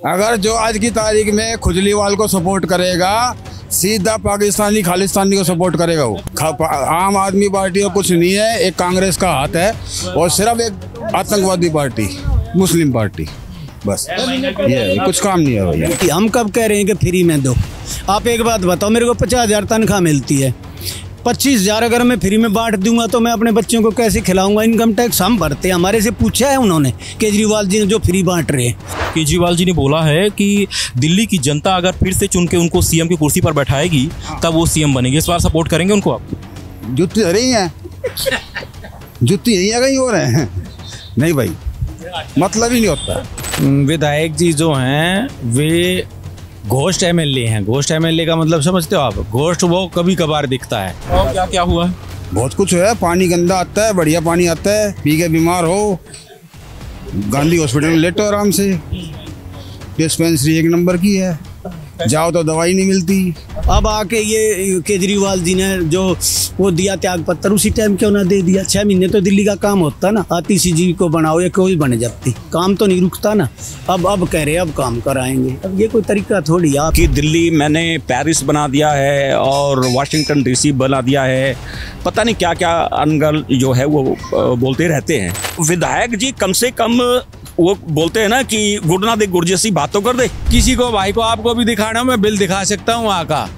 अगर जो आज की तारीख में खुजलीवाल को सपोर्ट करेगा, सीधा पाकिस्तानी खालिस्तानी को सपोर्ट करेगा वो। आम आदमी पार्टी और कुछ नहीं है, एक कांग्रेस का हाथ है और सिर्फ एक आतंकवादी पार्टी, मुस्लिम पार्टी, बस ये कुछ काम नहीं है भैया। हम कब कह रहे हैं कि फ्री में दो? आप एक बात बताओ, मेरे को 50,000 तनख्वाह मिलती है, 25,000 अगर मैं फ्री में बांट दूंगा तो मैं अपने बच्चों को कैसे खिलाऊंगा? इनकम टैक्स हम भरते हैं, हमारे से पूछा है उन्होंने केजरीवाल जी ने जो फ्री बांट रहे हैं। केजरीवाल जी ने बोला है कि दिल्ली की जनता अगर फिर से चुन के उनको सीएम की कुर्सी पर बैठाएगी तब वो सीएम बनेंगे। इस बार सपोर्ट करेंगे उनको आप? जुत्ती रही है, जुत्ती यही है कहीं हो रहे हैं? नहीं भाई, मतलब ही नहीं होता। विधायक जी जो हैं वे घोस्ट एमएलए हैं। घोस्ट एमएलए का मतलब समझते हो आप? घोस्ट वो कभी कभार दिखता है। और क्या क्या हुआ है? बहुत कुछ है, पानी गंदा आता है, बढ़िया पानी आता है, पी के बीमार हो गांधी हॉस्पिटल में लेटो आराम से, डिस्पेंसरी 1 नंबर की है, जाओ तो दवाई नहीं मिलती। अब आके ये केजरीवाल जी ने जो वो दिया त्याग पत्र, उसी टाइम क्यों ना दे दिया? 6 महीने तो दिल्ली का काम होता ना, आतिशी जी को बनाओ या कोई बन जाती, काम तो नहीं रुकता ना। अब कह रहे अब काम कराएंगे, अब ये कोई तरीका थोड़ी आप कि दिल्ली मैंने पेरिस बना दिया है और वाशिंगटन डीसी बना दिया है, पता नहीं क्या क्या अनगल जो है वो बोलते रहते हैं। विधायक जी कम से कम वो बोलते हैं ना कि गुड़ ना दे गुड़ जैसी बातों कर दे। किसी को भाई को आपको भी दिखाना, मैं बिल दिखा सकता हूँ वहाँ का,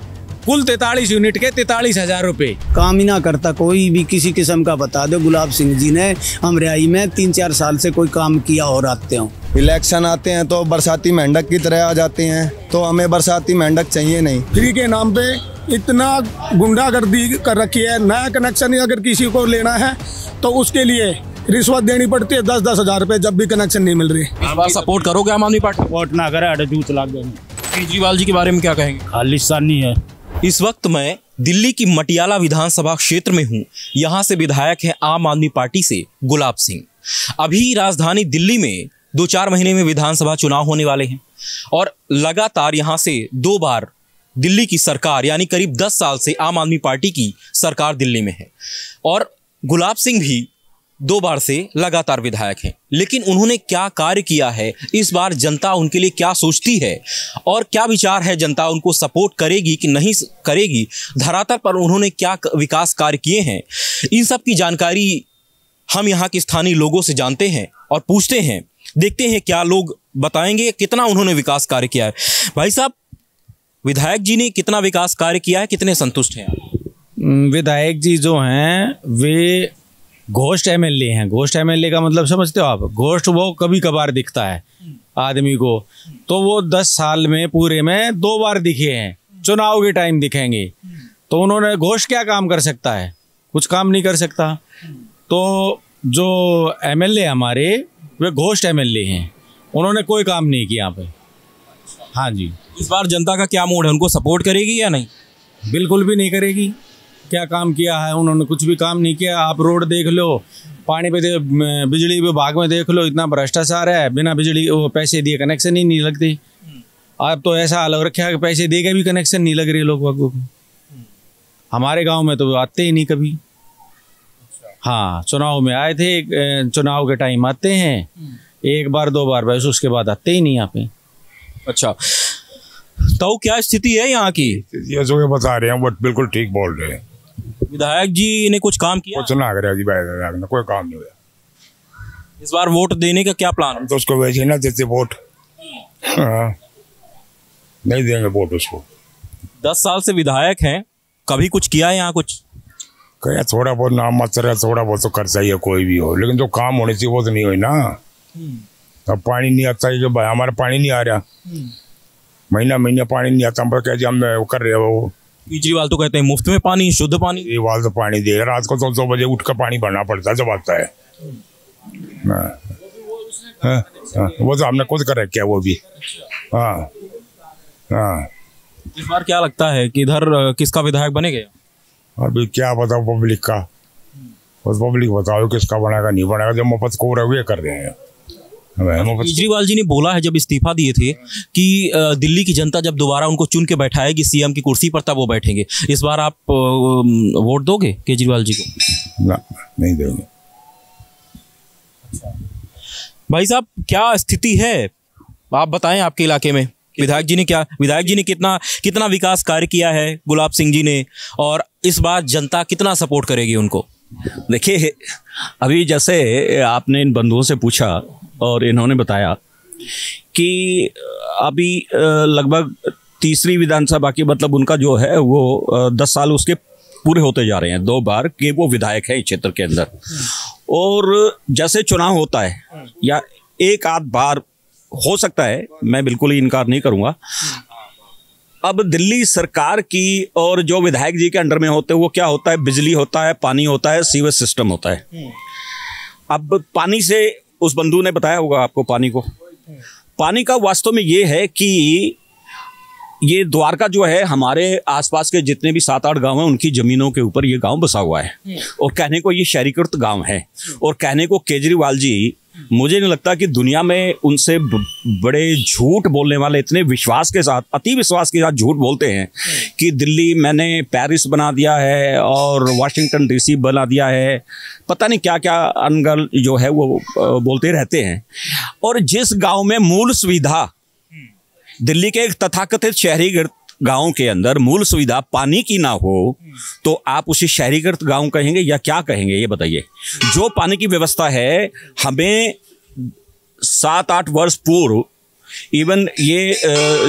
कुल 43 यूनिट के 43,000 रुपए। काम ही ना करता कोई भी किसी किस्म का। बता दो गुलाब सिंह जी ने अमरियाई में 3-4 साल से कोई काम किया और आते हो? इलेक्शन आते हैं तो बरसाती मेंढक की तरह आ जाते हैं, तो हमें बरसाती मेंढक चाहिए नहीं। फ्री के नाम पे इतना गुंडागर्दी कर रखी है। नया कनेक्शन अगर किसी को लेना है तो उसके लिए रिश्वत देनी पड़ती है 10-10 हजार रुपए, जब भी कनेक्शन नहीं मिल रही। इस बार सपोर्ट करोगे आम आदमी पार्टी? वोट ना करे अड़े जूत लाग देंगे। केजरीवाल जी के बारे में क्या कहेंगे? खालिस्तानी है। इस वक्त मैं दिल्ली की मटियाला विधानसभा क्षेत्र में हूं। यहां से विधायक हैं आम आदमी पार्टी से गुलाब सिंह। अभी राजधानी दिल्ली में 2-4 महीने में विधानसभा चुनाव होने वाले हैं और लगातार यहां से 2 बार दिल्ली की सरकार यानी करीब 10 साल से आम आदमी पार्टी की सरकार दिल्ली में है और गुलाब सिंह भी 2 बार से लगातार विधायक हैं। लेकिन उन्होंने क्या कार्य किया है, इस बार जनता उनके लिए क्या सोचती है और क्या विचार है, जनता उनको सपोर्ट करेगी कि नहीं करेगी, धरातल पर उन्होंने क्या विकास कार्य किए हैं, इन सब की जानकारी हम यहाँ के स्थानीय लोगों से जानते हैं और पूछते हैं। देखते हैं क्या लोग बताएंगे, कितना उन्होंने विकास कार्य किया है। भाई साहब, विधायक जी ने कितना विकास कार्य किया है, कितने संतुष्ट हैं आप? विधायक जी जो हैं वे घोस्ट एमएलए हैं। घोस्ट एमएलए का मतलब समझते हो आप? घोस्ट वो कभी कभार दिखता है आदमी को, तो वो 10 साल में पूरे में 2 बार दिखे हैं, चुनाव के टाइम दिखेंगे। तो उन्होंने घोस्ट क्या काम कर सकता है? कुछ काम नहीं कर सकता। तो जो एमएलए हमारे वे घोस्ट एमएलए हैं, उन्होंने कोई काम नहीं किया यहाँ पे। हाँ जी। इस बार जनता का क्या मूड है, उनको सपोर्ट करेगी या नहीं? बिल्कुल भी नहीं करेगी। क्या काम किया है उन्होंने? कुछ भी काम नहीं किया। आप रोड देख लो, पानी पे बिजली विभाग में देख लो, इतना भ्रष्टाचार है, बिना बिजली वो पैसे दिए कनेक्शन ही नहीं लगती। अब तो ऐसा हाल हो रखा है कि पैसे दे के भी कनेक्शन नहीं लग रही लोगों को। हमारे गांव में तो आते ही नहीं कभी। हाँ, चुनाव में आए थे, चुनाव के टाइम आते हैं 1 बार 2 बार, बस उसके बाद आते ही नहीं यहाँ पे। अच्छा, तो क्या स्थिति है यहाँ की? ये जो बता रहे हैं वो बिल्कुल ठीक बोल रहे हैं। विधायक जी ने कुछ काम किया? कुछ ना करेगी, कोई काम नहीं हुआ। इस बार वोट देने का क्या प्लान है? तो उसको वैसे ना देते वोट। हाँ, नहीं देंगे वोट उसको। 10 साल से विधायक हैं, कभी कुछ किया है यहाँ? कुछ क्या, थोड़ा बहुत नाम मात्र, थोड़ा बहुत तो खर्चा ही है कोई भी हो, लेकिन जो काम होने चाहिए वो तो नहीं हुई ना। अब पानी नहीं आता है, जो भाई हमारा पानी नहीं आ रहा, महीना पानी नहीं आता, हम क्या हम कर रहे हो। केजरीवाल तो कहते हैं मुफ्त में पानी, शुद्ध पानी। केजरीवाल तो पानी दे, रात को तो 2 बजे उठ कर पानी भरना पड़ता है जब आता है। वो तो हमने खुद कर रखा है वो भी। हाँ हाँ। इस बार क्या लगता है कि इधर किसका विधायक बनेगा? अभी क्या बताओ पब्लिक का, बस पब्लिक बताओ किसका बनेगा नहीं बनेगा, जो मुफ्त को वे कर रहे हैं। केजरीवाल जी ने बोला है जब इस्तीफा दिए थे कि दिल्ली की जनता जब दोबारा उनको चुन के बैठाएगी सीएम की कुर्सी पर तब वो बैठेंगे। इस बार आप वोट दोगे केजरीवाल जी को? ना, नहीं देंगे। भाई साहब, क्या स्थिति है आप बताएं आपके इलाके में विधायक जी ने कितना विकास कार्य किया है गुलाब सिंह जी ने, और इस बार जनता कितना सपोर्ट करेगी उनको? देखिए, अभी जैसे आपने इन बंधुओं से पूछा और इन्होंने बताया कि अभी लगभग तीसरी विधानसभा की, मतलब उनका जो है वो 10 साल उसके पूरे होते जा रहे हैं, 2 बार के वो विधायक है इस क्षेत्र के अंदर। और जैसे चुनाव होता है या एक आध बार हो सकता है, मैं बिल्कुल ही इनकार नहीं करूंगा। अब दिल्ली सरकार की और जो विधायक जी के अंडर में होते हैं वो क्या होता है, बिजली होता है, पानी होता है, सीवेज सिस्टम होता है। अब पानी से उस बंधु ने बताया होगा आपको पानी का वास्तव में ये है कि ये द्वारका जो है, हमारे आसपास के जितने भी 7-8 गांव हैं उनकी जमीनों के ऊपर ये गांव बसा हुआ है। और कहने को ये शहरीकृत गांव है, और कहने को केजरीवाल जी, मुझे नहीं लगता कि दुनिया में उनसे बड़े झूठ बोलने वाले, इतने विश्वास के साथ, अति विश्वास के साथ झूठ बोलते हैं कि दिल्ली मैंने पेरिस बना दिया है और वाशिंगटन डीसी बना दिया है, पता नहीं क्या क्या अनगढ़ जो है वो बोलते रहते हैं। और जिस गांव में मूल सुविधा, दिल्ली के एक तथाकथित शहरीकृत गांव के अंदर मूल सुविधा पानी की ना हो, तो आप उसे शहरीकृत गांव कहेंगे या क्या कहेंगे, ये बताइए। जो पानी की व्यवस्था है, हमें 7-8 वर्ष पूर्व, इवन ये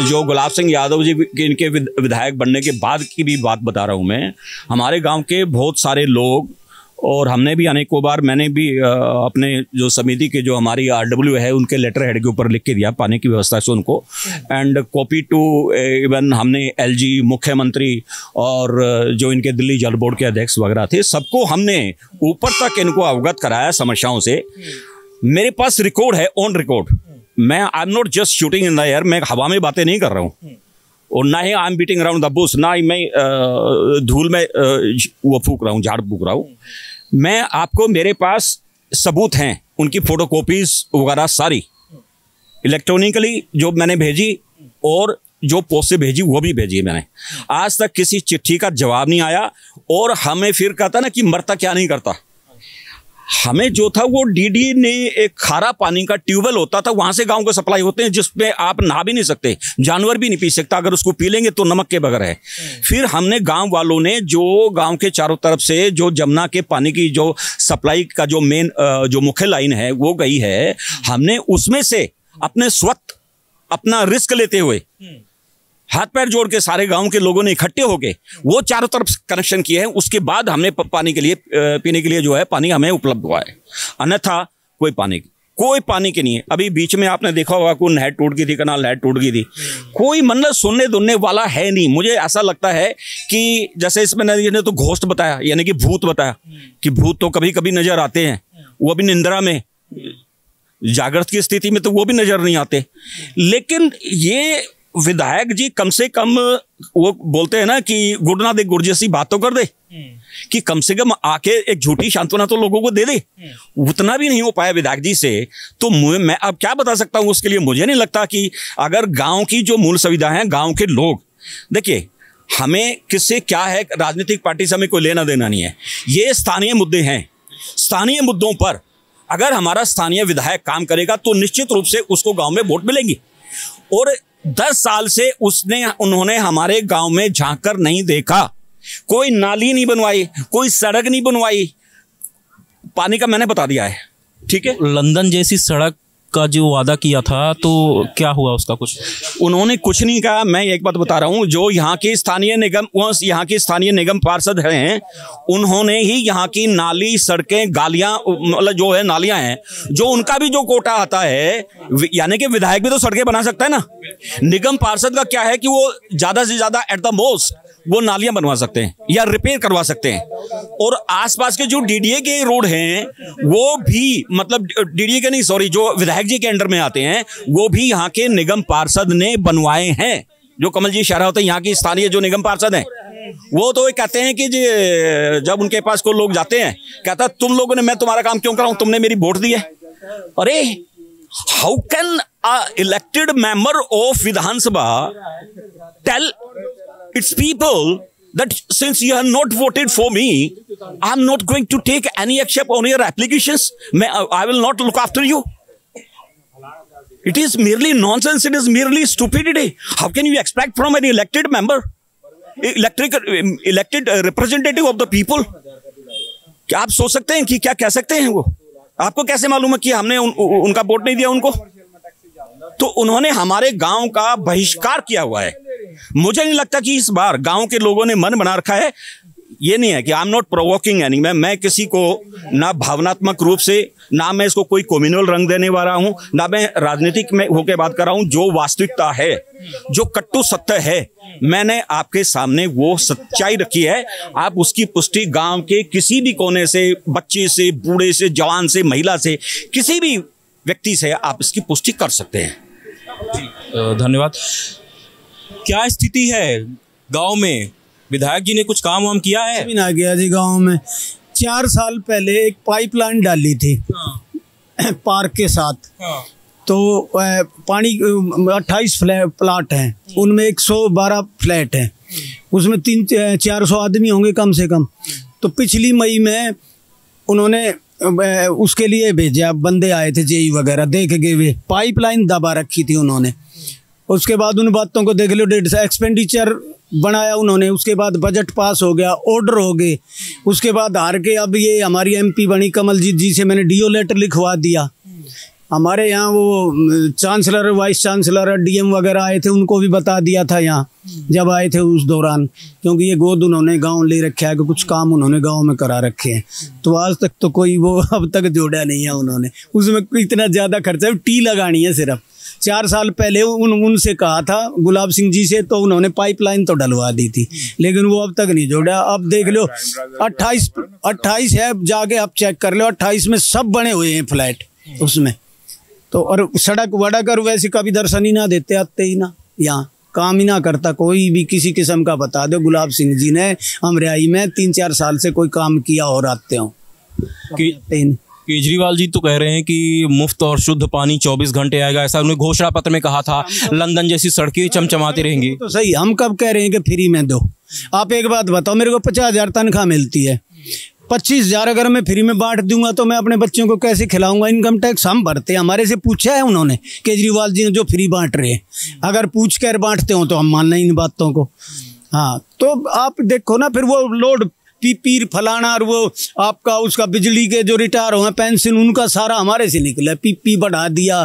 जो गुलाब सिंह यादव जी इनके विधायक बनने के बाद की भी बात बता रहा हूं मैं, हमारे गांव के बहुत सारे लोग, और हमने भी अनेकों बार, मैंने भी अपने जो समिति के जो हमारी RW है उनके लेटर हेड के ऊपर लिख के दिया पानी की व्यवस्था से उनको, एंड कॉपी टू इवन हमने LG, मुख्यमंत्री और जो इनके दिल्ली जल बोर्ड के अध्यक्ष वगैरह थे, सबको हमने ऊपर तक इनको अवगत कराया समस्याओं से। मेरे पास रिकॉर्ड है, ऑन रिकॉर्ड। मैं I am not just shooting in the air, मैं हवा में बातें नहीं कर रहा हूँ, और ना ही I am beating around the bush, ना ही मैं धूल में वो फूक रहा हूँ, झाड़ फूक रहा हूँ। मैं आपको, मेरे पास सबूत हैं, उनकी फोटोकॉपीज वगैरह सारी इलेक्ट्रॉनिकली जो मैंने भेजी, और जो पोस्ट से भेजी वो भी भेजी है मैंने। आज तक किसी चिट्ठी का जवाब नहीं आया। और हमें फिर कहता ना कि मरता क्या नहीं करता, हमें जो था वो DD ने एक खारा पानी का ट्यूबवेल होता था, वहां से गांव को सप्लाई होते हैं, जिसपे आप नहा भी नहीं सकते, जानवर भी नहीं पी सकता, अगर उसको पी लेंगे तो नमक के बगैर है। फिर हमने गांव वालों ने, जो गांव के चारों तरफ से जो जमुना के पानी की जो सप्लाई का जो मेन जो मुख्य लाइन है वो गई है, हमने उसमें से अपने स्वतः अपना रिस्क लेते हुए हाथ पैर जोड़ के सारे गांव के लोगों ने इकट्ठे होके वो चारों तरफ कनेक्शन किए हैं। उसके बाद हमने पानी के लिए, पीने के लिए जो है पानी हमें उपलब्ध हुआ है, अन्यथा कोई पानी की नहीं है। अभी बीच में आपने देखा होगा कोई नहर टूट गई थी, कनाल नहर टूट गई थी, कोई मतलब सुनने दुनने वाला है नहीं। मुझे ऐसा लगता है कि जैसे इसमें नदी ने तो घोस्ट बताया, यानी कि भूत बताया, कि भूत तो कभी कभी नजर आते हैं, वो भी निंद्रा में, जागृत की स्थिति में तो वो भी नजर नहीं आते। लेकिन ये विधायक जी कम से कम, वो बोलते हैं ना कि गुड़ ना दे गुड़ जैसी बात तो कर दे, कि कम से कम आके एक झूठी सांत्वना तो लोगों को दे दे। उतना भी नहीं हो पाया विधायक जी से, तो मैं अब क्या बता सकता हूं उसके लिए। मुझे नहीं लगता कि अगर गांव की जो मूल सुविधा है, गांव के लोग, देखिए हमें किससे क्या है, राजनीतिक पार्टी से हमें कोई लेना देना नहीं है, ये स्थानीय मुद्दे हैं। स्थानीय मुद्दों पर अगर हमारा स्थानीय विधायक काम करेगा तो निश्चित रूप से उसको गांव में वोट मिलेंगी। और 10 साल से उन्होंने हमारे गांव में झांक कर नहीं देखा, कोई नाली नहीं बनवाई, कोई सड़क नहीं बनवाई, पानी का मैंने बता दिया है, ठीक है। लंदन जैसी सड़क का जो वादा किया था, तो क्या हुआ उसका? कुछ उन्होंने कुछ नहीं कहा। मैं एक बात बता रहा हूं, जो यहाँ के स्थानीय निगम पार्षद हैं, उन्होंने ही यहाँ की नाली, सड़कें, गालियां, मतलब जो है नालियां हैं, जो उनका भी जो कोटा आता है, यानी कि विधायक भी तो सड़कें बना सकता है ना। निगम पार्षद का क्या है कि वो ज्यादा से ज्यादा एट द मोस्ट वो नालियां बनवा सकते हैं या रिपेयर करवा सकते हैं। और आसपास के जो DDA के रोड हैं, वो भी, मतलब DDA के नहीं, सॉरी, जो विधायक जी के अंडर में आते हैं, वो भी यहाँ के निगम पार्षद ने बनवाए हैं। जो कमल जी इशारा होते हैं, यहाँ की स्थानीय जो निगम पार्षद हैं, वो तो कहते हैं कि जब उनके पास को लोग जाते हैं, कहता तुम लोगों ने, मैं तुम्हारा काम क्यों कराऊं, तुमने मेरी वोट दी है। अरे how can a elected member of Vidhan Sabha tell its people that since you have not voted for me, I'm not going to take any action on your applications. I will not look after you. It is merely nonsense. It is merely stupidity. How can you expect from an elected member, elected representative of the people? क्या आप सोच सकते हैं कि क्या कह सकते हैं वो? आपको कैसे मालूम है कि हमने उनका वोट नहीं दिया उनको? तो उन्होंने हमारे गांव का बहिष्कार किया हुआ है। मुझे नहीं लगता कि इस बार गांव के लोगों ने मन बना रखा है। ये नहीं है कि I am not provoking any, मैं किसी को ना भावनात्मक रूप से, ना मैं इसको कोई कम्युनल रंग देने वाला हूं, ना मैं राजनीतिक में होकर बात कर रहा हूं। जो वास्तविकता है, जो कट्टु सत्य है, मैंने आपके सामने वो सच्चाई रखी है। आप उसकी पुष्टि गांव के किसी भी कोने से, बच्चे से, बूढ़े से, जवान से, महिला से, किसी भी व्यक्ति से आप इसकी पुष्टि कर सकते हैं। धन्यवाद। क्या स्थिति है गांव में? विधायक जी ने कुछ काम वाम किया है? भी ना किया जी। गांव में 4 साल पहले एक पाइपलाइन डाली थी पार्क के साथ। तो पानी 28 प्लाट हैं, उनमें 112 फ्लैट हैं, उसमें 300-400 आदमी होंगे कम से कम। तो पिछली मई में उन्होंने उसके लिए भेजा, बंदे आए थे जेई वगैरह, देख गए वे पाइपलाइन दबा रखी थी उन्होंने। उसके बाद उन बातों को देख लो, 1.5 एक्सपेंडिचर बनाया उन्होंने। उसके बाद बजट पास हो गया, ऑर्डर हो गए। उसके बाद हार के अब ये हमारी एमपी बनी कमलजीत जी से मैंने डीओ लेटर लिखवा दिया। हमारे यहाँ वो चांसलर, वाइस चांसलर, डीएम वगैरह आए थे, उनको भी बता दिया था यहाँ जब आए थे उस दौरान, क्योंकि ये गोद उन्होंने गांव ले रखा है कि कुछ काम उन्होंने गांव में करा रखे हैं। तो आज तक तो कोई वो अब तक जोड़ा नहीं है उन्होंने। उसमें इतना ज़्यादा खर्चा, टी लगानी है सिर्फ। 4 साल पहले उनसे कहा था गुलाब सिंह जी से, तो उन्होंने पाइपलाइन तो डलवा दी थी, लेकिन वो अब तक नहीं जोड़ा। अब देख लो 28 है, जाके आप चेक कर लो, 28 में सब बने हुए हैं फ्लैट उसमें। तो और सड़क वड़कर वैसे कभी दर्शन ही ना देते, आते ही ना, यहाँ काम ही ना करता कोई भी किसी किस्म का। बता दो गुलाब सिंह जी ने अमरियाई में 3-4 साल से कोई काम किया और आते हो? केजरीवाल जी तो कह रहे हैं कि मुफ्त और शुद्ध पानी 24 घंटे आएगा, ऐसा उन्होंने घोषणा पत्र में कहा था। लंदन जैसी सड़कें चमचमाती रहेंगी। तो सही, हम कब कह रहे हैं कि फ्री में दो? आप एक बात बताओ, मेरे को 50,000 तनख्वाह मिलती है, 25,000 अगर मैं फ्री में बांट दूंगा तो मैं अपने बच्चों को कैसे खिलाऊंगा? इनकम टैक्स हम भरते हैं, हमारे से पूछा है उन्होंने केजरीवाल जी ने जो फ्री बांट रहे हैं? अगर पूछ कर बांटते हो तो हम मानना इन बातों को। हाँ, तो आप देखो ना, फिर वो लोड पीपीर फलाना, और वो आपका उसका बिजली के जो रिटायर हुए पेंशन, उनका सारा हमारे से निकला। पीपी बढ़ा दिया,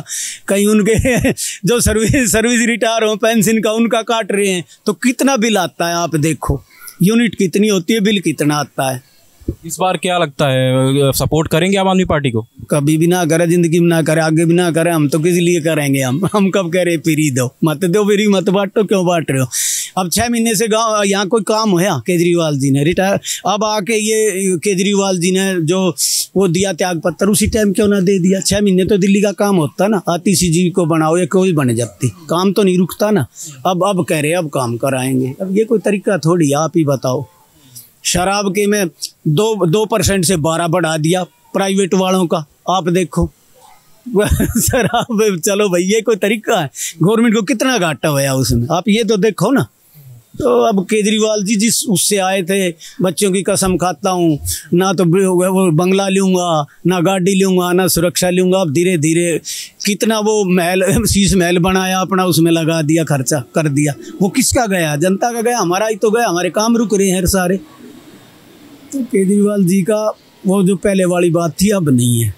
कहीं उनके जो सर्विस रिटायर हो पेंशन का, उनका काट रहे हैं। तो कितना बिल आता है आप देखो, यूनिट कितनी होती है, बिल कितना आता है। इस बार क्या लगता है, सपोर्ट करेंगे आम आदमी पार्टी को? कभी भी ना करे, जिंदगी में ना करे, आगे भी ना करे। हम तो किस लिए करेंगे? हम कब कह रहे फ्री दो, मत दो फ्री, मत बांटो, क्यों बांट रहे हो? अब 6 महीने से गाँव यहाँ कोई काम होया केजरीवाल जी ने रिटायर, अब आके ये केजरीवाल जी ने जो वो दिया त्याग पत्र, उसी टाइम क्यों ना दे दिया? 6 महीने तो दिल्ली का काम होता ना, आतिशी को बनाओ या कोई बन जाती, काम तो नहीं रुकता ना। अब कह रहे अब काम कराएंगे। अब ये कोई तरीका थोड़ी, आप ही बताओ। शराब के में 2% से 12 बढ़ा दिया प्राइवेट वालों का, आप देखो। शराब, चलो भाई ये कोई तरीका है? गवर्नमेंट को कितना घाटा हुआ उसमें, आप ये तो देखो ना। तो अब केजरीवाल जी जिस उससे आए थे, बच्चों की कसम खाता हूँ, ना तो वो बंगला लूँगा, ना गाड़ी लूँगा, ना सुरक्षा लूँगा। अब धीरे धीरे कितना वो महल, शीश महल बनाया अपना, उसमें लगा दिया, खर्चा कर दिया। वो किसका गया? जनता का गया, हमारा ही तो गया। हमारे काम रुक रहे हैं सारे। तो केजरीवाल जी का वो जो पहले वाली बात थी अब नहीं है।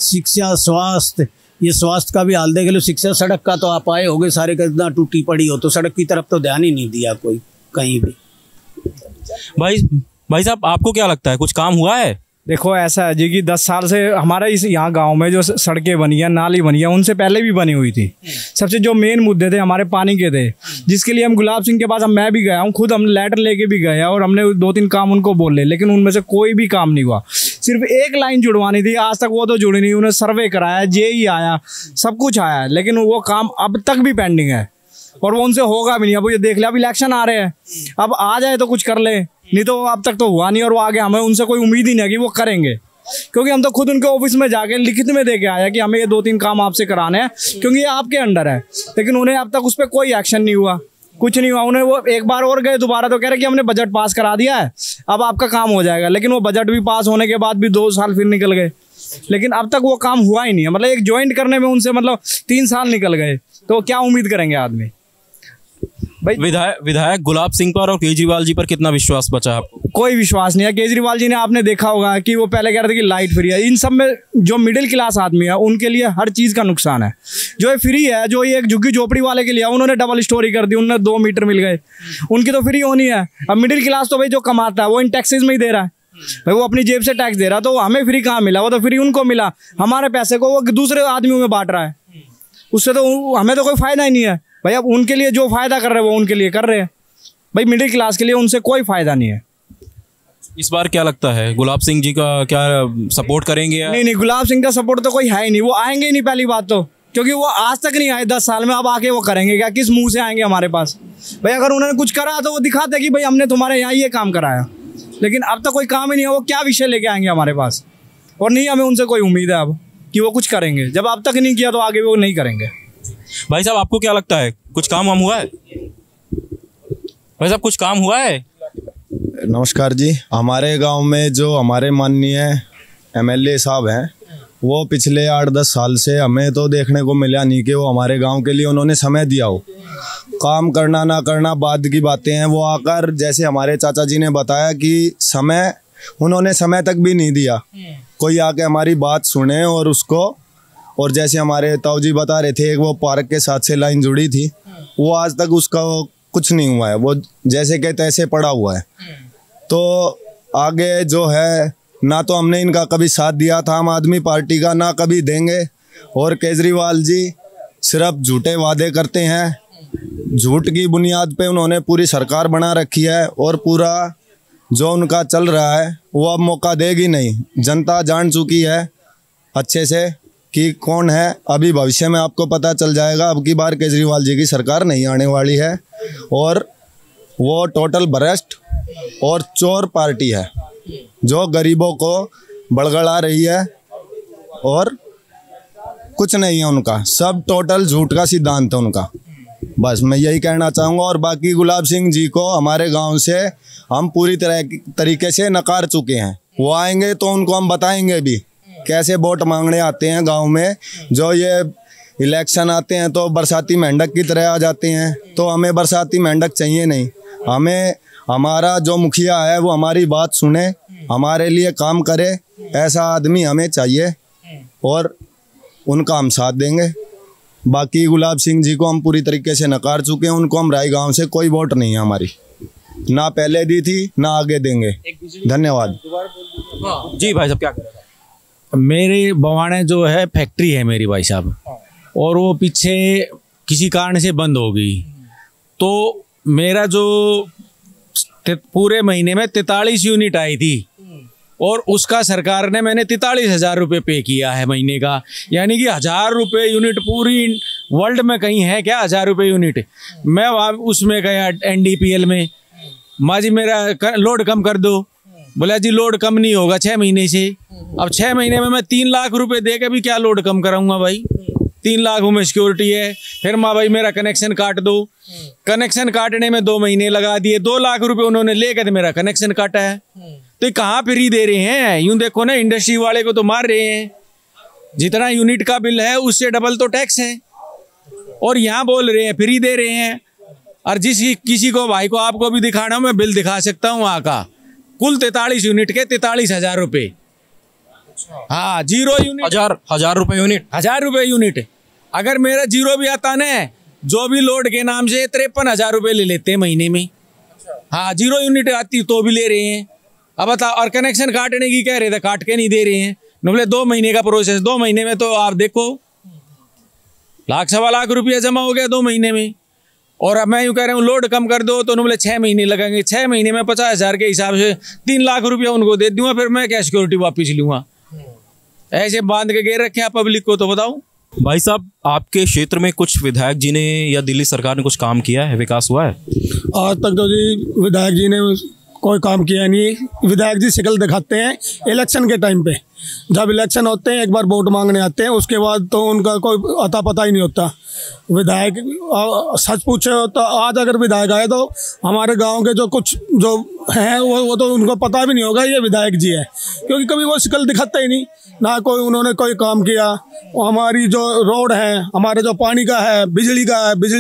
शिक्षा, स्वास्थ्य, ये स्वास्थ्य का भी हाल देख लो। शिक्षा, सड़क का तो आप आए होगे सारे, कितना टूटी पड़ी हो, तो सड़क की तरफ तो ध्यान ही नहीं दिया कोई कहीं भी। भाई साहब, आपको क्या लगता है कुछ काम हुआ है? देखो ऐसा है जी कि 10 साल से हमारा इस यहाँ गांव में जो सड़कें बनी है, नाली बनी है, उनसे पहले भी बनी हुई थी। सबसे जो मेन मुद्दे थे हमारे पानी के थे, जिसके लिए हम गुलाब सिंह के पास, मैं भी गया हूँ खुद, हम लेटर लेके भी गए और हमने 2-3 काम उनको बोले, लेकिन उनमें से कोई भी काम नहीं हुआ। सिर्फ एक लाइन जुड़वानी थी, आज तक वो तो जुड़ी नहीं। उन्हें सर्वे कराया, जेई आया, सब कुछ आया, लेकिन वो काम अब तक भी पेंडिंग है और वो उनसे होगा भी नहीं। अब ये देख ले, अब इलेक्शन आ रहे हैं, अब आ जाए तो कुछ कर ले, नहीं तो अब तक तो हुआ नहीं और वो आगे हमें उनसे कोई उम्मीद ही नहीं है कि वो करेंगे। क्योंकि हम तो खुद उनके ऑफिस में जाके लिखित में दे के आया कि हमें ये 2-3 काम आपसे कराने हैं, क्योंकि ये आपके अंडर है। लेकिन उन्हें अब तक उस पर कोई एक्शन नहीं हुआ, कुछ नहीं हुआ। उन्हें वो एक बार और गए दोबारा, तो कह रहे कि हमने बजट पास करा दिया है, अब आपका काम हो जाएगा। लेकिन वो बजट भी पास होने के बाद भी 2 साल फिर निकल गए। लेकिन अब तक वो काम हुआ ही नहीं है। मतलब एक ज्वाइंट करने में उनसे मतलब 3 साल निकल गए, तो क्या उम्मीद करेंगे आदमी भाई। विधायक गुलाब सिंह पर और केजरीवाल जी पर कितना विश्वास बचा आपको? कोई विश्वास नहीं है। केजरीवाल जी ने आपने देखा होगा कि वो पहले कह रहे थे कि लाइट फ्री है। इन सब में जो मिडिल क्लास आदमी है उनके लिए हर चीज़ का नुकसान है। जो ये फ्री है, जो ये एक झुग्गी झोपड़ी वाले के लिए उन्होंने डबल स्टोरी कर दी, उन्हें 2 मीटर मिल गए, उनकी तो फ्री होनी है। अब मिडिल क्लास तो भाई जो कमाता है वो इन टैक्सेस में ही दे रहा है भाई, वो अपनी जेब से टैक्स दे रहा, तो हमें फ्री कहाँ मिला? वो तो फ्री उनको मिला, हमारे पैसे को वो दूसरे आदमियों में बांट रहा है, उससे तो हमें तो कोई फायदा ही नहीं है भाई। अब उनके लिए जो फायदा कर रहे हैं वो उनके लिए कर रहे हैं भाई, मिडिल क्लास के लिए उनसे कोई फायदा नहीं है। इस बार क्या लगता है, गुलाब सिंह जी का क्या सपोर्ट करेंगे या? नहीं, गुलाब सिंह का सपोर्ट तो कोई है ही नहीं, वो आएंगे ही नहीं पहली बात तो, क्योंकि वो आज तक नहीं आए 10 साल में। अब आके वो करेंगे क्या? किस मुंह से आएंगे हमारे पास भाई? अगर उन्होंने कुछ करा तो वो दिखाते कि भाई हमने तुम्हारे यहाँ ये काम कराया, लेकिन अब तक कोई काम ही नहीं है। वो क्या विषय लेके आएंगे हमारे पास? और नहीं हमें उनसे कोई उम्मीद है अब कि वो कुछ करेंगे। जब अब तक नहीं किया तो आगे वो नहीं करेंगे। भाई साहब, आपको क्या लगता है, कुछ काम वाम हुआ है? भाई साहब, कुछ काम हुआ है? नमस्कार जी। हमारे गांव में जो हमारे माननीय एमएलए साहब हैं, वो पिछले 8-10 साल से हमें तो देखने को मिला नहीं कि वो हमारे गांव के लिए उन्होंने समय दिया हो। काम करना ना करना बाद की बातें हैं। वो आकर, जैसे हमारे चाचा जी ने बताया कि समय, उन्होंने समय तक भी नहीं दिया कोई आके हमारी बात सुने और उसको। और जैसे हमारे ताऊ जी बता रहे थे, एक वो पार्क के साथ से लाइन जुड़ी थी, वो आज तक उसका कुछ नहीं हुआ है, वो जैसे के तैसे पड़ा हुआ है। तो आगे जो है, ना तो हमने इनका कभी साथ दिया था आम आदमी पार्टी का, ना कभी देंगे। और केजरीवाल जी सिर्फ झूठे वादे करते हैं, झूठ की बुनियाद पे उन्होंने पूरी सरकार बना रखी है, और पूरा जो उनका चल रहा है वो अब मौका देगी नहीं। जनता जान चुकी है अच्छे से कि कौन है। अभी भविष्य में आपको पता चल जाएगा। अब की बार केजरीवाल जी की सरकार नहीं आने वाली है, और वो टोटल भ्रष्ट और चोर पार्टी है जो गरीबों को बड़गड़ा रही है, और कुछ नहीं है उनका, सब टोटल झूठ का सिद्धांत है उनका। बस मैं यही कहना चाहूँगा। और बाकी गुलाब सिंह जी को हमारे गांव से हम पूरी तरीके से नकार चुके हैं। वो आएंगे तो उनको हम बताएंगे भी कैसे वोट मांगने आते हैं गांव में। जो ये इलेक्शन आते हैं तो बरसाती मेंढक की तरह आ जाते हैं, तो हमें बरसाती मेंढक चाहिए नहीं। हमें हमारा जो मुखिया है वो हमारी बात सुने, हमारे लिए काम करे, ऐसा आदमी हमें चाहिए, और उनका हम साथ देंगे। बाकी गुलाब सिंह जी को हम पूरी तरीके से नकार चुके हैं। उनको हम राय गांव से कोई वोट नहीं है हमारी, ना पहले दी थी ना आगे देंगे। धन्यवाद जी। भाई साहब, क्या मेरे बवाने जो है फैक्ट्री है मेरी भाई साहब, और वो पीछे किसी कारण से बंद हो गई, तो मेरा जो पूरे महीने में 43 यूनिट आई थी, और उसका सरकार ने, मैंने 43,000 रुपये पे किया है महीने का। यानी कि 1,000 रुपये यूनिट पूरी वर्ल्ड में कहीं है क्या 1,000 रुपये यूनिट? मैं वहाँ उसमें गया NDPL में, माँ जी मेरा लोड कम कर दो। बोला जी लोड कम नहीं होगा 6 महीने से। अब 6 महीने में मैं 3 लाख रुपए दे के भी क्या लोड कम कराऊंगा भाई? 3 लाख में सिक्योरिटी है। फिर माँ भाई मेरा कनेक्शन काट दो। कनेक्शन काटने में 2 महीने लगा दिए, 2 लाख रुपए उन्होंने लेकर मेरा कनेक्शन काटा है। तो ये कहाँ फ्री दे रहे हैं? यूं देखो ना, इंडस्ट्री वाले को तो मार रहे हैं। जितना यूनिट का बिल है उससे डबल तो टैक्स है, और यहाँ बोल रहे हैं फ्री दे रहे हैं। और किसी को भाई को आपको भी दिखाना, मैं बिल दिखा सकता हूँ वहाँ का, कुल 43 यूनिट के 43,000 रुपये। हाँ, 0 यूनिट 1,000 रुपये यूनिट, 1,000 रुपये यूनिट। अगर मेरा 0 भी आता ना, जो भी लोड के नाम से 53,000 रुपये ले लेते हैं महीने में। हाँ, 0 यूनिट आती तो भी ले रहे हैं। अब बताओ, और कनेक्शन काटने की कह रहे थे, काट के नहीं दे रहे हैं। बोले 2 महीने का प्रोसेस, 2 महीने में तो आप देखो 1,00,000 1,15,00,000 रुपया जमा हो गया 2 महीने में। और अब मैं यूँ कह रहा हूँ लोड कम कर दो, तो बोले 6 महीने लगेंगे। 6 महीने में 50,000 के हिसाब से 3 लाख रुपया उनको दे दूंगा, फिर मैं क्या सिक्योरिटी वापस लूँगा? ऐसे बांध के घेर रखे पब्लिक को, तो बताओ। भाई साहब, आपके क्षेत्र में कुछ विधायक जी ने या दिल्ली सरकार ने कुछ काम किया है, विकास हुआ है? आज तक तो जी विधायक जी ने कोई काम किया नहीं। विधायक जी शिकल दिखाते हैं इलेक्शन के टाइम पे, जब इलेक्शन होते हैं एक बार वोट मांगने आते हैं, उसके बाद तो उनका कोई अता पता ही नहीं होता। विधायक सच पूछे तो आज अगर विधायक आए तो हमारे गांव के जो कुछ जो हैं वो तो उनको पता भी नहीं होगा ये विधायक जी है, क्योंकि कभी वो शिकल दिखाते ही नहीं। ना कोई उन्होंने कोई काम किया। हमारी जो रोड है, हमारे जो पानी का है, बिजली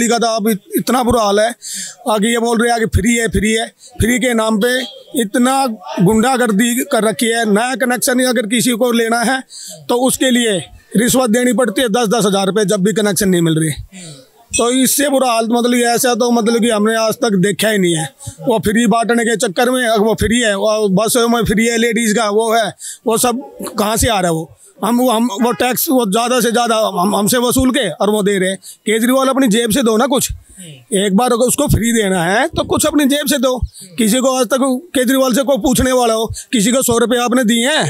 का तो अब इतना बुरा हाल है। आगे ये बोल रहे हैं कि फ्री है, फ्री के नाम पे इतना गुंडागर्दी कर रखी है। नया कनेक्शन अगर किसी को लेना है तो उसके लिए रिश्वत देनी पड़ती है 10-10 हज़ार रुपये, जब भी कनेक्शन नहीं मिल रही। तो इससे बुरा हाल मतलब ऐसा तो मतलब कि हमने आज तक देखा ही नहीं है। वो फ्री बांटने के चक्कर में, वो फ्री है, वो बसों में फ्री है, लेडीज़ का वो है, वो सब कहाँ से आ रहा है? वो टैक्स वो ज़्यादा से ज़्यादा हमसे वसूल के और वो दे रहे हैं। केजरीवाल अपनी जेब से दो ना कुछ, एक बार अगर उसको फ्री देना है तो कुछ अपनी जेब से दो। किसी को आज तक केजरीवाल से कोई पूछने वाला हो, किसी को 100 रुपये आपने दिए हैं?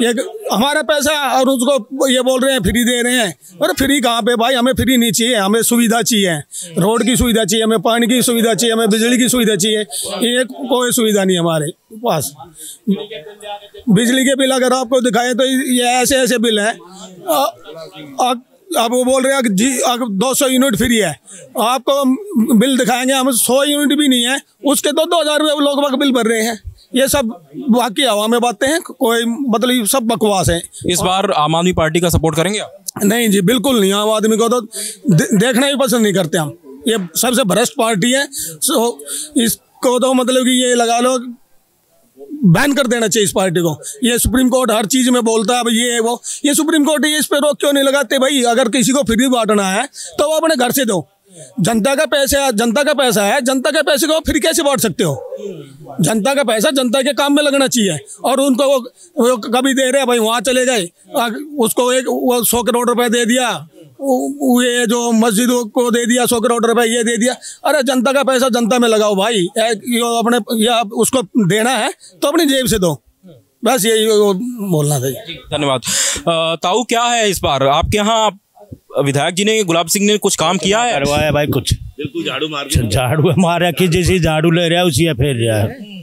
ये हमारा पैसा और उसको ये बोल रहे हैं फ्री दे रहे हैं। अरे फ्री कहाँ पे भाई? हमें फ्री नहीं चाहिए, हमें सुविधा चाहिए। रोड की सुविधा चाहिए, हमें पानी की सुविधा चाहिए, हमें बिजली की सुविधा चाहिए। ये कोई सुविधा नहीं हमारे पास। बिजली के बिल अगर आपको दिखाए तो ये ऐसे बिल हैं। अब वो बोल रहे हैं कि जी 200 यूनिट फ्री है, आपको बिल दिखाएंगे हम 100 यूनिट भी नहीं है, उसके 2-2 हज़ार रुपये लोग बिल भर रहे हैं। ये सब बाकी हवा में बातें हैं, कोई मतलब सब बकवास है। इस बार आम आदमी पार्टी का सपोर्ट करेंगे आप? नहीं जी, बिल्कुल नहीं। आम आदमी को तो देखना ही पसंद नहीं करते हम। ये सबसे भ्रष्ट पार्टी है। इसको तो मतलब कि ये लगा लो बैन कर देना चाहिए इस पार्टी को। ये सुप्रीम कोर्ट हर चीज में बोलता है भाई ये वो, ये सुप्रीम कोर्ट ये इस पे रोक क्यों नहीं लगाते भाई? अगर किसी को फ्री बांटना है तो वो अपने घर से दो। जनता का पैसा है, जनता के पैसे को फ्री कैसे बांट सकते हो? जनता का पैसा जनता के काम में लगना चाहिए। और उनको वो कभी दे रहे भाई वहाँ चले गए, उसको वो 100 करोड़ रुपए दे दिया, ये जो मस्जिद को दे दिया 100 करोड़ रुपए, ये दे दिया। अरे जनता का पैसा जनता में लगाओ भाई। अपने या उसको देना है तो अपनी जेब से दो, बस यही बोलना था। धन्यवाद। ताऊ, क्या है इस बार आपके यहाँ विधायक जी ने, गुलाब सिंह ने कुछ काम किया है? करवाया भाई कुछ, बिल्कुल झाड़ू मारा कि जैसे झाड़ू ले रहा है उसी फेर रहा है।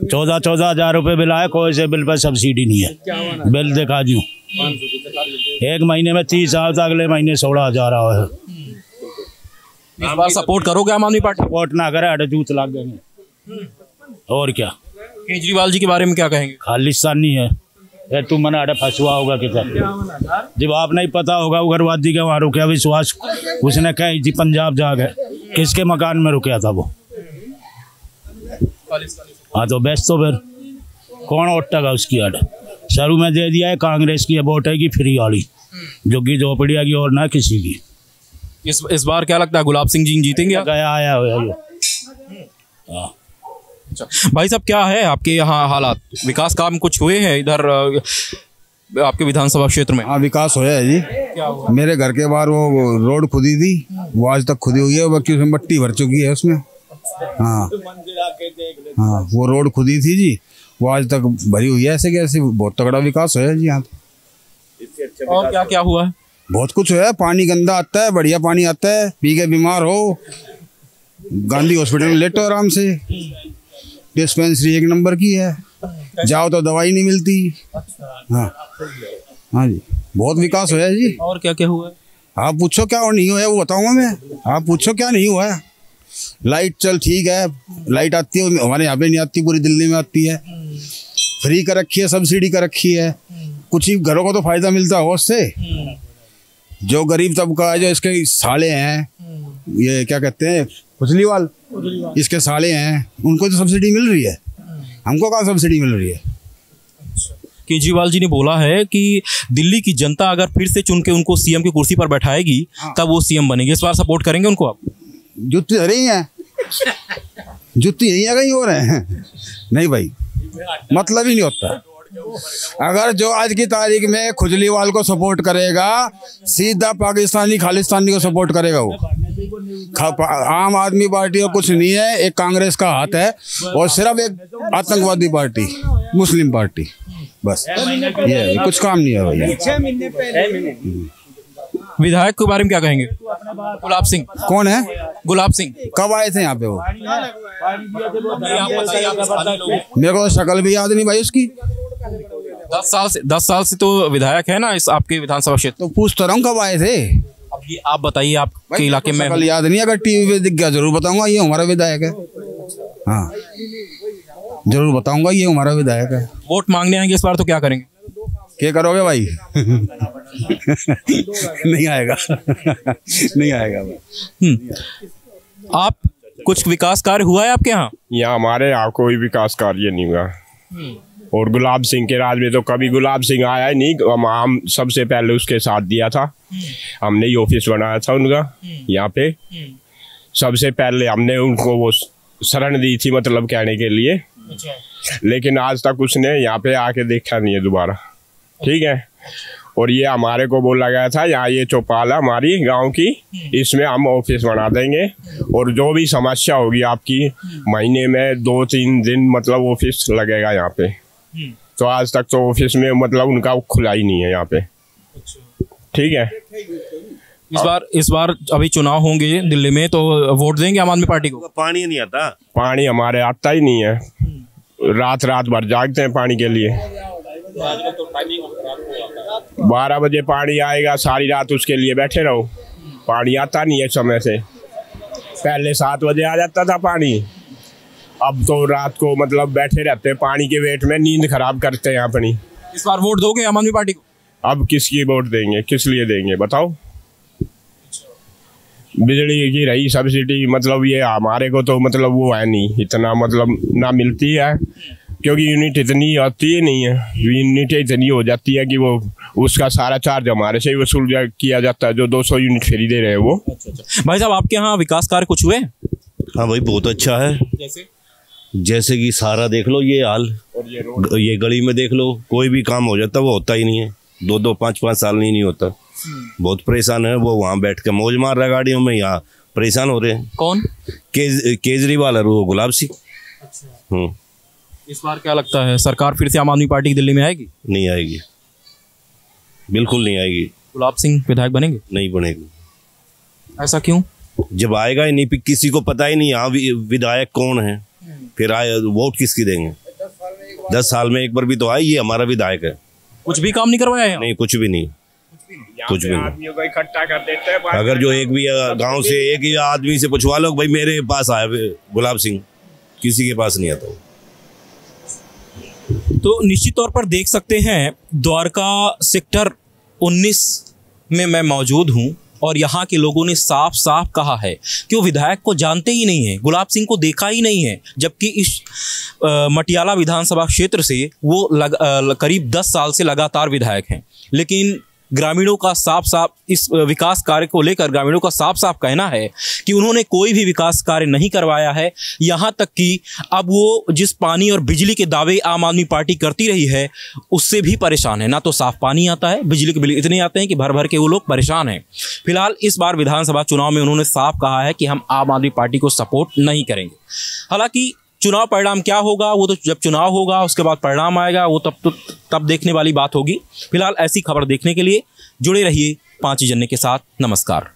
14-14 हज़ार रुपये बिल आया, कोई से बिल पर सब्सिडी नहीं है। बिल दिखा दूं, एक महीने में 30 हज़ार, अगले महीने 16 हज़ार आया है। इस बार सपोर्ट करोगे आम आदमी पार्टी? सपोर्ट ना करे अड़े जूत लग गए और क्या। केजरीवाल जी के बारे में क्या कहेंगे? खालिस्तानी है, तू मना अड़े फंसुआ होगा किधर? जब आप नहीं पता होगा उग्रवादी का वहाँ रुका विश्वास, उसने कही थी पंजाब जा गए, किसके मकान में रुका था वो? हाँ तो बेस्ट तो फिर कौन उठेगा उसकी अड़? शुरू में दे दिया है कांग्रेस की वोट है कि फ्री वाली, जो कि झोपड़िया की और ना किसी की। इस बार क्या लगता है गुलाब सिंह जी जीतेंगे? गया आया हुआ। अच्छा भाई साहब, क्या है आपके यहाँ हालात? विकास काम कुछ हुए हैं इधर आपके विधानसभा क्षेत्र में? हाँ, विकास होया है जी। क्या हुआ? मेरे घर के बाहर वो रोड खुदी थी, वो आज तक खुदी हुई है, बाकी उसमें मट्टी भर चुकी है उसमें। हाँ हाँ, वो रोड खुदी थी जी, वो आज तक भरी हुई है। ऐसे कैसे बहुत तगड़ा विकास है जी यहाँ। और क्या क्या हुआ है? बहुत कुछ है। पानी गंदा आता है, बढ़िया पानी आता है, पी के बीमार हो गांधी हॉस्पिटल में लेटो आराम से। डिस्पेंसरी 1 नंबर की है, जाओ तो दवाई नहीं मिलती। हाँ हाँ जी, बहुत विकास हुआ है जी। और क्या क्या हुआ है? आप पूछो क्या और नहीं हुआ है वो बताऊंगा मैं। आप पूछो क्या नहीं हुआ है। लाइट चल ठीक है, लाइट आती है, हमारे यहाँ पे नहीं आती, पूरी दिल्ली में आती है। फ्री कर रखी है, सब्सिडी कर रखी है, कुछ ही घरों को तो फायदा मिलता है उससे। जो गरीब तबका है, जो इसके साले हैं, ये क्या कहते हैं खुजलीवाल, इसके साले हैं, उनको तो सब्सिडी मिल रही है, हमको कहाँ सब्सिडी मिल रही है। केजरीवाल जी ने बोला है कि दिल्ली की जनता अगर फिर से चुन के उनको सीएम की कुर्सी पर बैठाएगी तब वो सीएम बनेंगे। इस बार सपोर्ट करेंगे उनको आप? जुत्ती धरे ही हैं, जुत्ती यही है, कहीं हो रहे हैं नहीं भाई, मतलब ही नहीं होता। अगर जो आज की तारीख में खुजलीवाल को सपोर्ट करेगा, सीधा पाकिस्तानी खालिस्तानी को सपोर्ट करेगा वो। आम आदमी पार्टी को कुछ नहीं है, एक कांग्रेस का हाथ है और सिर्फ एक आतंकवादी पार्टी, मुस्लिम पार्टी, बस ये कुछ काम नहीं है भैया। विधायक के बारे में क्या कहेंगे? गुलाब सिंह। कौन है? गुलाब सिंह। कब आए थे यहाँ पे वो? मेरे को शक्ल भी याद नहीं भाई उसकी। 10 साल से तो विधायक है ना इस आपके विधानसभा क्षेत्र। तो पूछ तो रहा हूँ कब आए थे। अब ये आप बताइए, आपके इलाके में शक्ल याद नहीं, अगर टीवी पे दिख गया जरूर बताऊंगा ये हमारा विधायक है। हाँ जरूर बताऊंगा ये हमारा विधायक है। वोट मांगने आएंगे इस बार तो क्या करेंगे? क्या करोगे भाई? नहीं आएगा। नहीं आएगा भाई। आप कुछ विकास कार्य हुआ है आपके यहाँ? यहाँ हमारे यहाँ कोई विकास कार्य नहीं हुआ। और गुलाब सिंह के राज में तो कभी गुलाब सिंह आया ही नहीं। हम सबसे पहले उसके साथ दिया था, हमने ही ऑफिस बनाया था उनका यहाँ पे। सबसे पहले हमने उनको वो शरण दी थी, मतलब कहने के लिए। लेकिन आज तक उसने यहाँ पे आके देखा नहीं है दोबारा। ठीक है। और ये हमारे को बोला गया था यहाँ ये चौपाल है हमारी गांव की, इसमें हम ऑफिस बना देंगे और जो भी समस्या होगी आपकी महीने में 2-3 दिन मतलब ऑफिस लगेगा यहाँ पे। तो आज तक तो ऑफिस में मतलब उनका खुला ही नहीं है यहाँ पे। ठीक है। इस बार अभी चुनाव होंगे दिल्ली में, तो वोट देंगे आम आदमी पार्टी को? पानी नहीं आता, पानी हमारे आता ही नहीं है। रात भर जागते हैं पानी के लिए। 12 बजे पानी आएगा, सारी रात उसके लिए बैठे रहो। पानी आता नहीं है समय से। पहले 7 बजे आ जाता था पानी, अब तो रात को मतलब बैठे रहते हैं पानी के वेट में, नींद खराब करते हैं अपनी। इस बार वोट दोगे आम आदमी पार्टी को? अब किसकी वोट देंगे, किस लिए देंगे बताओ? बिजली की रही सब्सिडी, मतलब ये हमारे को तो मतलब वो है नहीं इतना, मतलब ना मिलती है क्योंकि यूनिट इतनी आती ही नहीं है। यूनिट इतनी हो जाती है कि वो उसका सारा चार्ज हमारे से ही वसूल किया जाता है, जो 200 यूनिट फ्री दे रहे हैं वो। भाई साहब, आपके यहाँ विकास कार्य कुछ हुए? हाँ भाई, बहुत अच्छा है। जैसे कि सारा देख लो ये हाल, और ये गली में देख लो, कोई भी काम हो जाता वो होता ही नहीं है। 2-2, 5-5 साल नहीं होता। बहुत परेशान है वो, वहाँ बैठ के मौज मार रहा गाड़ियों में, यहाँ परेशान हो रहे हैं। कौन? केजरीवाल और वो गुलाब सिंह। इस बार क्या लगता है, सरकार फिर से आम आदमी पार्टी की दिल्ली में आएगी? नहीं आएगी, बिल्कुल नहीं आएगी। गुलाब सिंह विधायक बनेंगे? नहीं बनेगी। ऐसा क्यों? जब आएगा ही नहीं, किसी को पता ही नहीं यहाँ विधायक कौन है, फिर आए वोट किसकी देंगे? 10 साल में एक बार भी तो आए, ये हमारा विधायक है। कुछ भी काम नहीं करवाया है? नहीं, कुछ भी नहीं, कुछ भी नहीं। आदमियों को इकट्ठा कर देते हैं। अगर जो एक भी गांव से एक ही आदमी से पूछवा लो भाई मेरे पास आया गुलाब सिंह, किसी के पास नहीं आता। तो निश्चित तौर पर देख सकते हैं, द्वारका सेक्टर 19 में मैं मौजूद हूं और यहाँ के लोगों ने साफ साफ कहा है कि वो विधायक को जानते ही नहीं है, गुलाब सिंह को देखा ही नहीं है, जबकि इस मटियाला विधानसभा क्षेत्र से वो करीब 10 साल से लगातार विधायक हैं। लेकिन ग्रामीणों का साफ साफ इस विकास कार्य को लेकर ग्रामीणों का साफ साफ कहना है कि उन्होंने कोई भी विकास कार्य नहीं करवाया है। यहाँ तक कि अब वो जिस पानी और बिजली के दावे आम आदमी पार्टी करती रही है उससे भी परेशान है। ना तो साफ पानी आता है, बिजली के बिल इतने आते हैं कि भर भर के वो लोग परेशान हैं। फिलहाल इस बार विधानसभा चुनाव में उन्होंने साफ कहा है कि हम आम आदमी पार्टी को सपोर्ट नहीं करेंगे। हालांकि चुनाव परिणाम क्या होगा वो तो जब चुनाव होगा उसके बाद परिणाम आएगा, वो तब देखने वाली बात होगी। फिलहाल ऐसी खबर देखने के लिए जुड़े रहिए 5 जनने के साथ। नमस्कार।